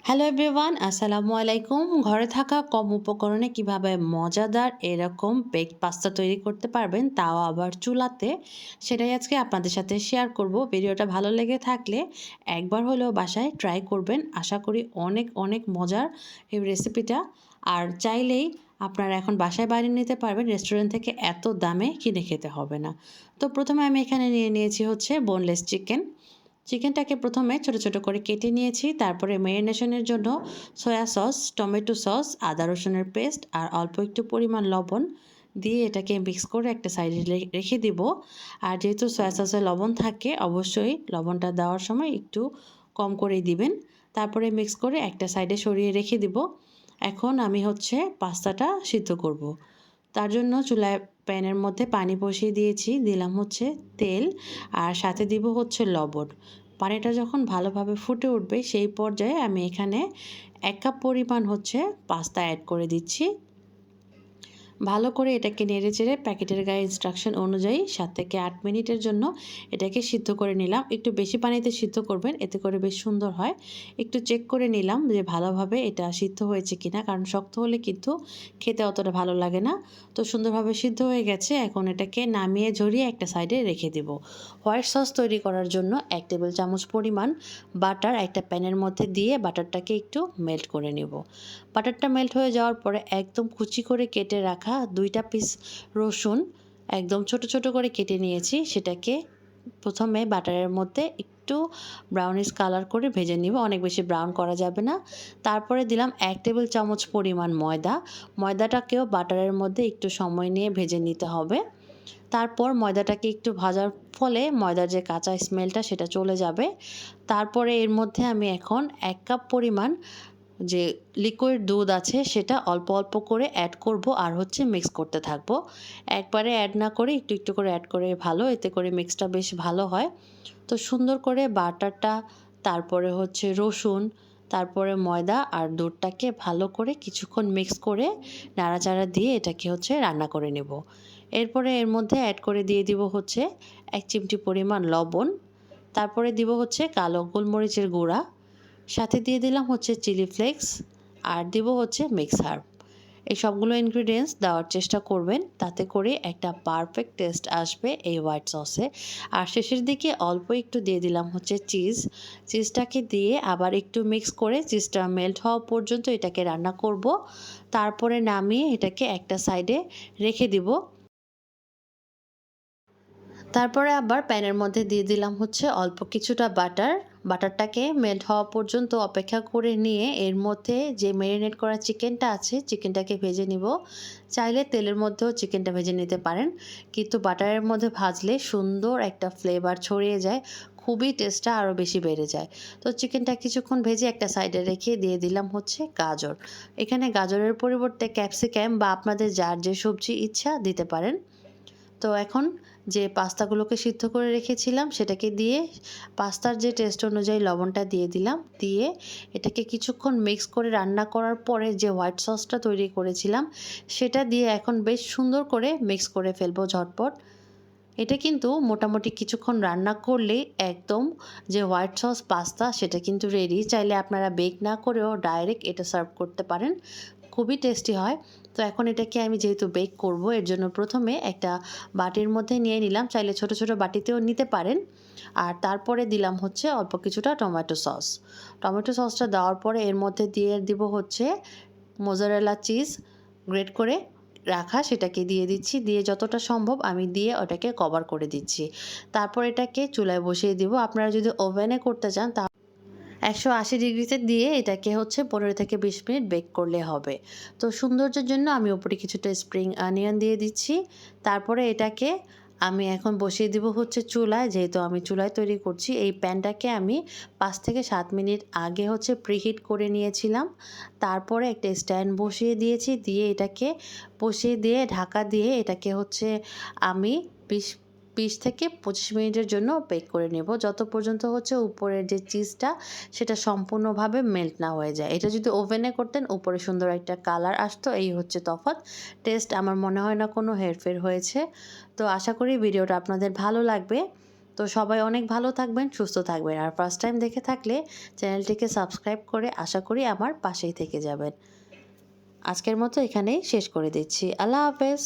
Hello everyone, আসসালামু আলাইকুম। ঘরে থাকা কম উপকরণে কিভাবে মজাদার এরকম বেকড পাস্তা তৈরি করতে পারবেন, তাও আবার চুলাতে, সেটাই আজকে আপনাদের সাথে শেয়ার করব। ভিডিওটা ভালো লেগে থাকলে একবার হলেও বাসায় ট্রাই করবেন। আশা করি অনেক অনেক মজার এই রেসিপিটা। আর চাইলেই আপনারা এখন বাসায় বানিয়ে নিতে পারবেন, রেস্টুরেন্ট থেকে এত দামে কিনে খেতে হবে না। তো প্রথমে আমি এখানে নিয়ে নিয়েছি হচ্ছে বোনলেস চিকেন। চিকেনটাকে প্রথমে ছোট ছোট করে কেটে নিয়েছি। তারপরে ম্যারিনেশনের জন্য সয়া সস, টমেটো সস, আদা রসুনের পেস্ট আর অল্প একটু পরিমাণ লবণ দিয়ে এটাকে মিক্স করে একটা সাইডে রেখে দিব। আর যেহেতু সয়া সসে লবণ থাকে, অবশ্যই লবণটা দেওয়ার সময় একটু কম করেই দিবেন। তারপরে মিক্স করে একটা সাইডে সরিয়ে রেখে দিব। এখন আমি হচ্ছে পাস্তাটা সিদ্ধ করব। তার জন্য চুলায় প্যানের মধ্যে পানি বসিয়ে দিয়েছি, দিলাম হচ্ছে তেল আর সাথে দিব হচ্ছে লবণ। পানিটা যখন ভালোভাবে ফুটে উঠবে সেই পর্যায়ে আমি এখানে 1 কাপ পরিমাণ হচ্ছে পাস্তা অ্যাড করে দিচ্ছি। ভালো করে এটাকে নেড়েচেড়ে প্যাকেটের গায়ে ইনস্ট্রাকশন অনুযায়ী 7 থেকে 8 মিনিটের জন্য এটাকে সিদ্ধ করে নিলাম। একটু বেশি পানিতে সিদ্ধ করবেন, এতে করে বেশ সুন্দর হয়। একটু চেক করে নিলাম যে ভালোভাবে এটা সিদ্ধ হয়েছে কিনা, কারণ শক্ত হলে কিন্তু খেতে অতটা ভালো লাগে না। তো সুন্দরভাবে সিদ্ধ হয়ে গেছে। এখন এটাকে নামিয়ে ঝরিয়ে একটা সাইডে রেখে দেব। হোয়াইট সস তৈরি করার জন্য 1 টেবিল চামচ পরিমাণ বাটার একটা প্যানের মধ্যে দিয়ে বাটারটাকে একটু মেল্ট করে নেব। বাটারটা মেল্ট হয়ে যাওয়ার পরে একদম কুচি করে কেটে রাখা 2টা পিস রসুন একদম ছোট ছোট করে কেটে নিয়েছি। সেটাকে প্রথমে বাটারের মধ্যে একটু ব্রাউনিশ কালার করে ভেজে নিব, অনেক বেশি ব্রাউন করা যাবে না। তারপরে দিলাম 1 টেবিল চামচ পরিমাণ ময়দা। ময়দাটাকেও বাটারের মধ্যে একটু সময় নিয়ে ভেজে নিতে হবে। তারপর ময়দাটাকে একটু ভাজার ফলে ময়দার যে কাঁচা স্মেলটা সেটা চলে যাবে। তারপরে এর মধ্যে আমি এখন 1 কাপ পরিমাণ যে লিকুইড দুধ আছে সেটা অল্প অল্প করে অ্যাড করব আর হচ্ছে মিক্স করতে থাকবো। একবারে অ্যাড না করে একটু একটু করে অ্যাড করে ভালো, এতে করে মিক্সটা বেশ ভালো হয়। তো সুন্দর করে বাটারটা, তারপরে হচ্ছে রসুন, তারপরে ময়দা আর দুধটাকে ভালো করে কিছুক্ষণ মিক্স করে নাড়াচাড়া দিয়ে এটাকে হচ্ছে রান্না করে নেব। এরপরে এর মধ্যে অ্যাড করে দিয়ে দিব হচ্ছে 1 চিমটি পরিমাণ লবণ। তারপরে দিব হচ্ছে কালো গোলমরিচের গুঁড়া, সাথে দিয়ে দিলাম হচ্ছে চিলি ফ্লেক্স আর দিব হচ্ছে মিক্স হার্ব। এই সবগুলো ইনগ্রিডিয়েন্টস দেওয়ার চেষ্টা করবেন, তাতে করে একটা পারফেক্ট টেস্ট আসবে এই হোয়াইট সসে। আর শেষের দিকে অল্প একটু দিয়ে দিলাম হচ্ছে চিজটাকে দিয়ে আবার একটু মিক্স করে চিজটা মেল্ট হওয়া পর্যন্ত এটাকে রান্না করব। তারপরে নামিয়ে এটাকে একটা সাইডে রেখে দিব। তারপরে আবার প্যানের মধ্যে দিয়ে দিলাম হচ্ছে অল্প কিছুটা বাটার। বাটারটাকে মেল্ট হওয়া পর্যন্ত অপেক্ষা করে নিয়ে এর মধ্যে যে ম্যারিনেট করা চিকেনটা আছে চিকেনটাকে ভেজে নিব। চাইলে তেলের মধ্যেও চিকেনটা ভেজে নিতে পারেন, কিন্তু বাটারের মধ্যে ভাজলে সুন্দর একটা ফ্লেভার ছড়িয়ে যায়, খুবই টেস্টটা আরও বেশি বেড়ে যায়। তো চিকেনটা কিছুক্ষণ ভেজে একটা সাইডে রেখে দিয়ে দিলাম হচ্ছে গাজর। এখানে গাজরের পরিবর্তে ক্যাপসিকাম বা আপনাদের যার যে সবজি ইচ্ছা দিতে পারেন। তো এখন যে পাস্তাগুলোকে সিদ্ধ করে রেখেছিলাম সেটাকে দিয়ে পাস্তার যে টেস্ট অনুযায়ী লবণটা দিয়ে দিলাম, দিয়ে এটাকে কিছুক্ষণ মিক্স করে রান্না করার পরে যে হোয়াইট সসটা তৈরি করেছিলাম সেটা দিয়ে এখন বেশ সুন্দর করে মিক্স করে ফেলবো ঝটপট। এটা কিন্তু মোটামুটি কিছুক্ষণ রান্না করলেই একদম যে হোয়াইট সস পাস্তা সেটা কিন্তু রেডি। চাইলে আপনারা বেক না করেও ডাইরেক্ট এটা সার্ভ করতে পারেন, খুবই টেস্টি হয়। তো এখন এটাকে আমি যেহেতু বেক করব এর জন্য প্রথমে একটা বাটির মধ্যে নিয়ে নিলাম, চাইলে ছোট ছোট বাটিতেও নিতে পারেন। আর তারপরে দিলাম হচ্ছে অল্প কিছুটা টমেটো সস। টমেটো সসটা দেওয়ার পরে এর মধ্যে দিয়ে দিব হচ্ছে মোজারেলা চিজ গ্রেট করে রাখা, সেটাকে দিয়ে দিচ্ছি। দিয়ে যতটা সম্ভব আমি দিয়ে ওটাকে কভার করে দিচ্ছি। তারপর এটাকে চুলায় বসিয়ে দিব। আপনারা যদি ওভেনে করতে চান তা 180 ডিগ্রিতে দিয়ে এটাকে হচ্ছে 15 থেকে 20 মিনিট বেক করলে হবে। তো সৌন্দর্যের জন্য আমি উপরে কিছুটা স্প্রিং অনিয়ন দিয়ে দিচ্ছি। তারপরে এটাকে আমি এখন বসিয়ে দিব হচ্ছে চুলায়, যেহেতু আমি চুলায় তৈরি করছি। এই প্যানটাকে আমি 5 থেকে 7 মিনিট আগে হচ্ছে প্রিহিট করে নিয়েছিলাম। তারপরে একটা স্ট্যান্ড বসিয়ে দিয়েছি, দিয়ে এটাকে বসিয়ে দিয়ে ঢাকা দিয়ে এটাকে হচ্ছে আমি 20 থেকে 25 মিনিটের জন্য বেক করে নেব, যত পর্যন্ত হচ্ছে উপরের যে চিজটা সেটা সম্পূর্ণভাবে মেল্ট না হয়ে যায়। এটা যদি ওভেনে করতেন উপরে সুন্দর একটা কালার আসতো, এই হচ্ছে তফাৎ। টেস্ট আমার মনে হয় না কোনো হেরফের হয়েছে। তো আশা করি ভিডিওটা আপনাদের ভালো লাগবে। তো সবাই অনেক ভালো থাকবেন, সুস্থ থাকবেন। আর ফার্স্ট টাইম দেখে থাকলে চ্যানেলটিকে সাবস্ক্রাইব করে আশা করি আমার পাশেই থেকে যাবেন। আজকের মতো এখানেই শেষ করে দিচ্ছি। আল্লাহ হাফেজ।